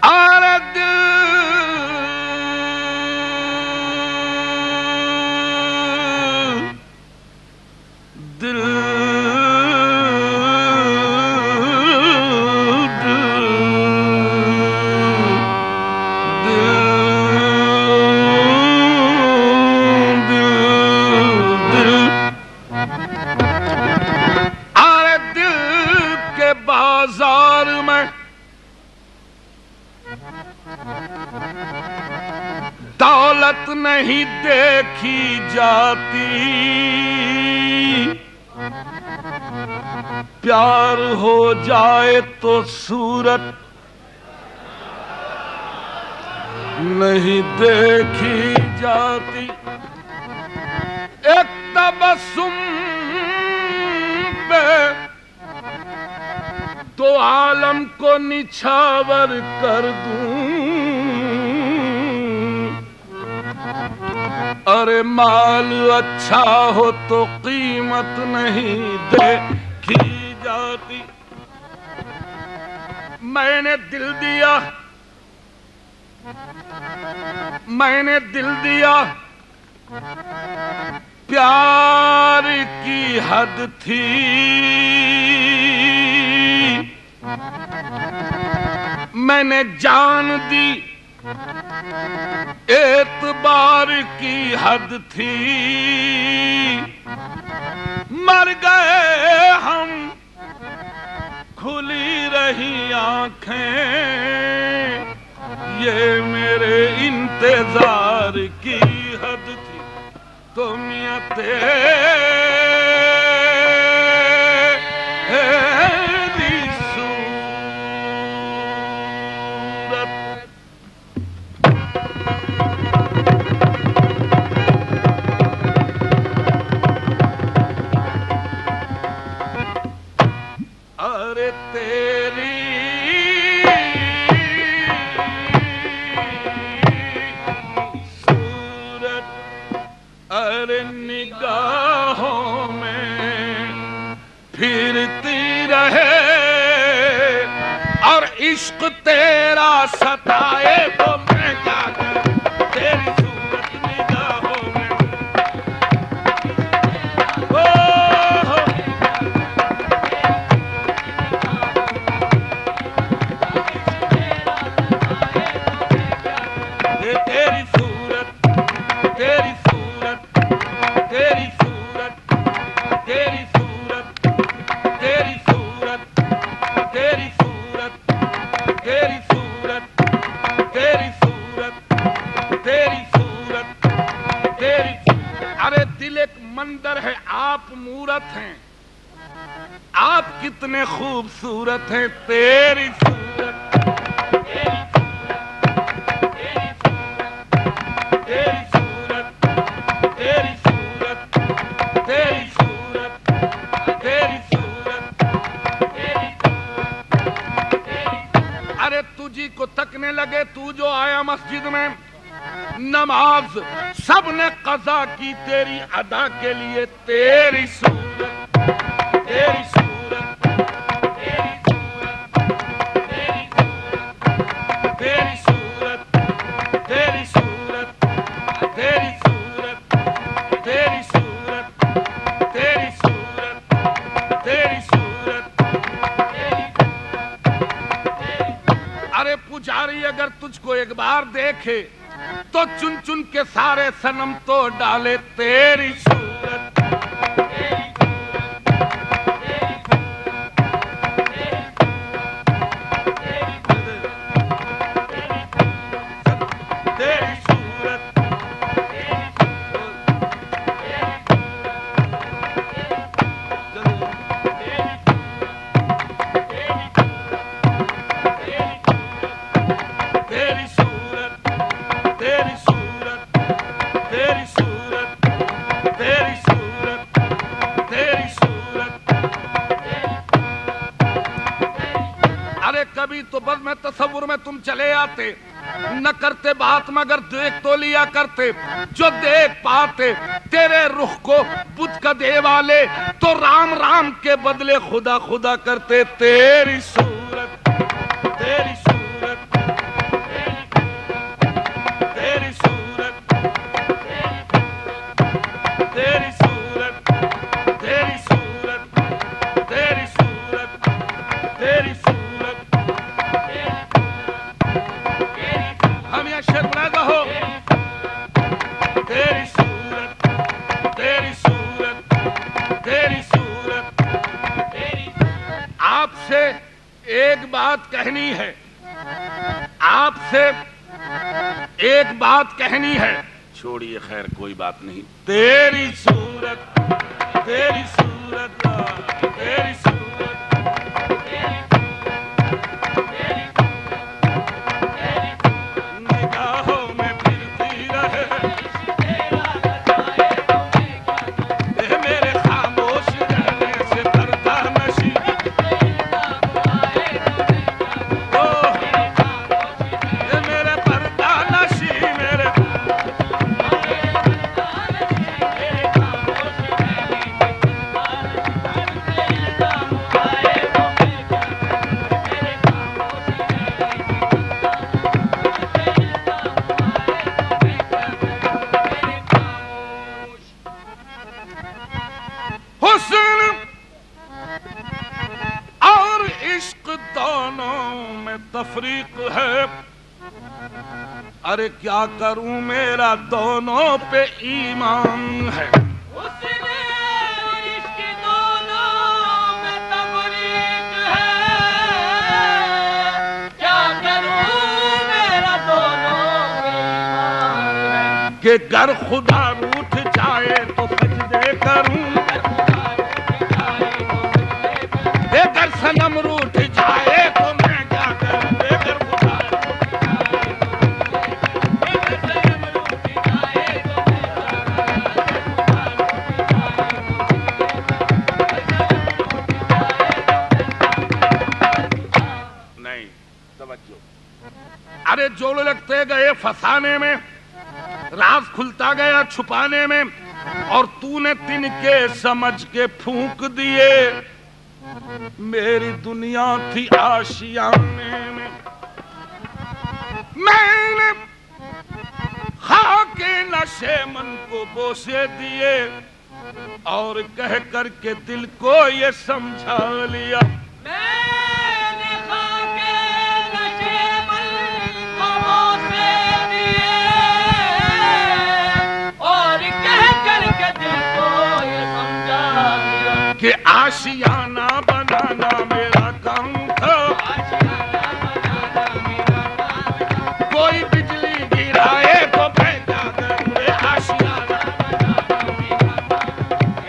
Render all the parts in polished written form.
اور دل بازار میں دولت نہیں دیکھی جاتی، پیار ہو جائے تو صورت نہیں دیکھی جاتی، ایک تبسم پہ تو عالم کو نچھاور کر دوں، ارے مال اچھا ہو تو قیمت نہیں دیکھی جاتی۔ میں نے دل دیا، میں نے دل دیا، پیار کی حد تھی، میں نے جان دی، اعتبار کی حد تھی، مر گئے ہم، کھلی رہی آنکھیں، یہ میرے انتظار کی حد تھی، تم یا نگاہوں میں پھرتی رہے اور عشق تیرا ستائے تو میں کیا کروں، تیری صورت نگاہوں میں تیری صورت، تیری صورت، تیری صورت، تیری صورت، تیری صورت، تیری صورت، تیری صورت، تیری صورت، تیری صورت، تیری صورت۔ ارے دل ایک مندر ہے، آپ مورت ہیں، آپ کتنے خوبصورت ہیں، تیری صورت، تجھی کو تکنے لگے، تو جو آیا مسجد میں، نماز سب نے قضا کی تیری ادا کے لیے، تیری صورت، تیری صورت، تیری صورت، تیری صورت، تیری صورت، تیری صورت، تیری صورت، تیری صورت، تیری صورت۔ ارے پجاری اگر تجھ کو ایک بار دیکھے تو چن چن کے سارے صنم توڑ ڈالے، تیری صورت، کبھی تو بس میں تصور میں تم چلے آتے، نہ کرتے بات مگر دیکھ تو لیا کرتے، جو دیکھ پاتے تیرے رخ کو بدھ کا دے والے تو رام رام کے بدلے خدا خدا کرتے، تیری صورت تیری صورت تیری صورت تیری صورت تیری صورت تیری صورت تیری صورت ہم یہ شعر بنا گا تیری صورت تیری صورت تیری صورت آپ سے ایک بات کہنی ہے آپ سے ایک بات کہنی ہے چھوڑیے خیر کوئی بات نہیں تیری صورت تیری صورت تیری صورت نگاہوں میں پھرتی رہے میرے خاموش رہنے سے پردہ نشی میرے پردہ نشی میرے حسن اور عشق دونوں میں تفریق ہے ارے کیا کروں میرا دونوں پہ ایمان ہے حسن اور عشق دونوں میں تفریق ہے کیا کروں میرا دونوں پہ ایمان ہے کہ گر خدا روٹھ جائے تو سجدے کروں گر صنم روٹھ جائے تو میں کیا کروں گر خدا نہیں توجہ ارے جوڑ لگتے گئے فسانے میں راز کھلتا گیا چھپانے میں اور تو نے تن کے سمجھ کے پھونک دیے میری دنیا تھی آشیانے میں نے خاک نشے من کو بوسے دیے اور کہہ کر کے دل کو یہ سمجھا لیا میں نے خاک نشے من کو بوسے دیے اور کہہ کر کے دل کو یہ سمجھا دیا کہ آشیانہ بنانا میرا کام تھا کوئی بجلی گرائے تو میں کیا کروں آشیانہ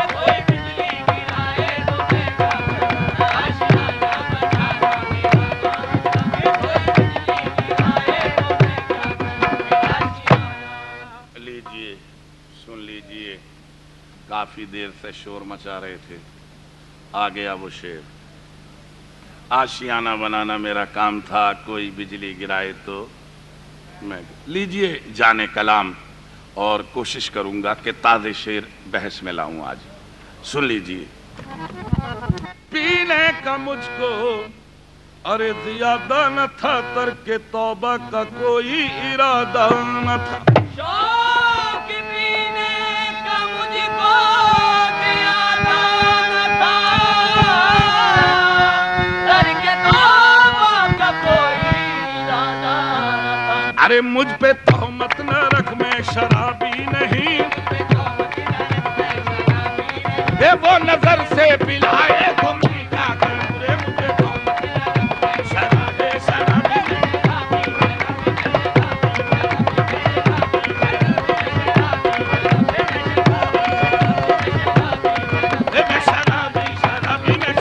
کوئی بجلی گرائے تو میں کیا کروں لیجئے سن لیجئے کافی دیر سے شور مچا رہے تھے آ گیا وہ شعر آشیانہ بنانا میرا کام تھا کوئی بجلی گرائے تو میں لیجئے جانے کلام اور کوشش کروں گا کہ تازے شعر بحث میں لاؤں آج سن لیجئے پینے کا مجھ کو ارے زیادہ نہ تھا ترک توبہ کا کوئی ارادہ نہ تھا شوق پینے کا مجھ کو زیادہ نہ تھا ترک توبہ کا کوئی ارادہ نہ تھا ارے مجھ پہ تہمت نہ رکھ میں شرابی نہیں اے وہ نظر سے پلائے تو میں کیا کروں رے مجھے تہمت نہ رکھ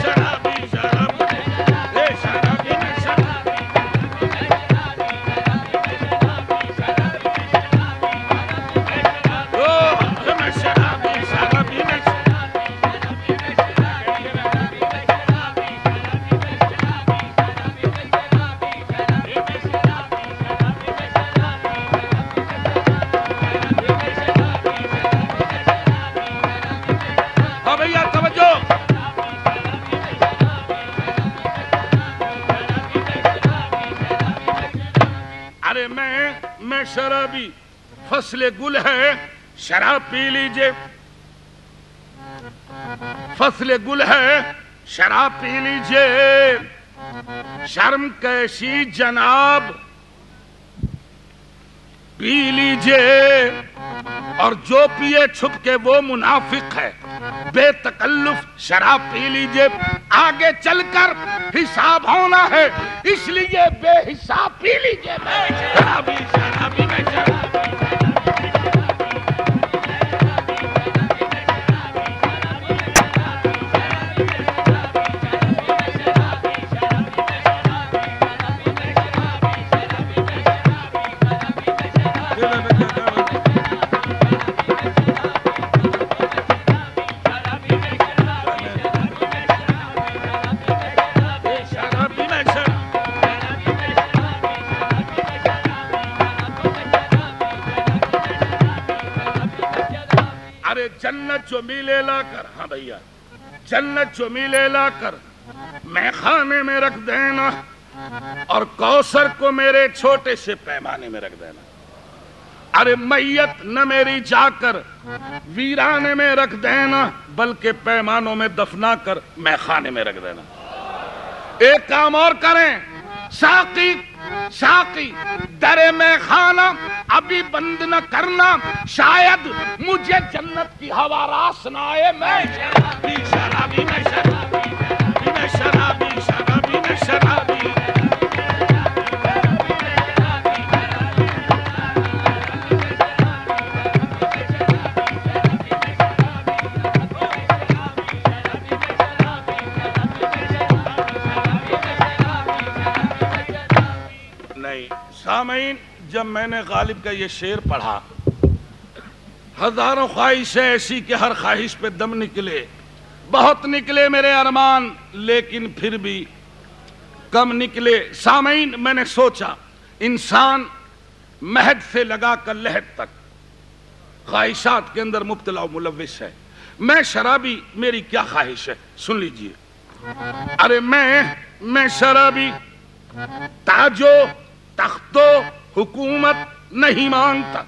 شرابی ارے میں شرابی، فصل گل ہے شراب پی لیجئے، فصل گل ہے شراب پی لیجئے، شرم کیسی جناب پی لیجئے، اور جو پیے چھپ کے وہ منافق ہے، بے تکلف شراب پی لیجئے، آگے چل کر حساب ہونا ہے، اس لیے بے حساب پی لیجئے۔ میں شرابی شرابی میں شرابی، جنت جو میلے لا کر، ہاں بھیا، جنت جو میلے لا کر میں خانے میں رکھ دینا، اور کوثر کو میرے چھوٹے سے پیمانے میں رکھ دینا۔ ارے میت نہ میری جا کر ویرانے میں رکھ دینا، بلکہ پیمانوں میں دفنا کر میں خانے میں رکھ دینا۔ ایک کام اور کریں، ساقی ساقی در میں خانہ ابھی بند نہ کرنا، شاید مجھے جنت کی ہوا راس نہ آئے۔ میں شرابی شرابی میں شرابی میں شرابی شرابی میں شرابی، سامعین، جب میں نے غالب کا یہ شعر پڑھا، ہزاروں خواہشیں ایسی کہ ہر خواہش پہ دم نکلے، بہت نکلے میرے ارمان، لیکن پھر بھی کم نکلے۔ سامعین، میں نے سوچا انسان مہد سے لگا کر لحد تک خواہشات کے اندر مبتلا و ملوث ہے۔ میں شرابی، میری کیا خواہش ہے؟ سن لیجئے۔ ارے میں شرابی، تاجو تخت و حکومت نہیں مانگتا،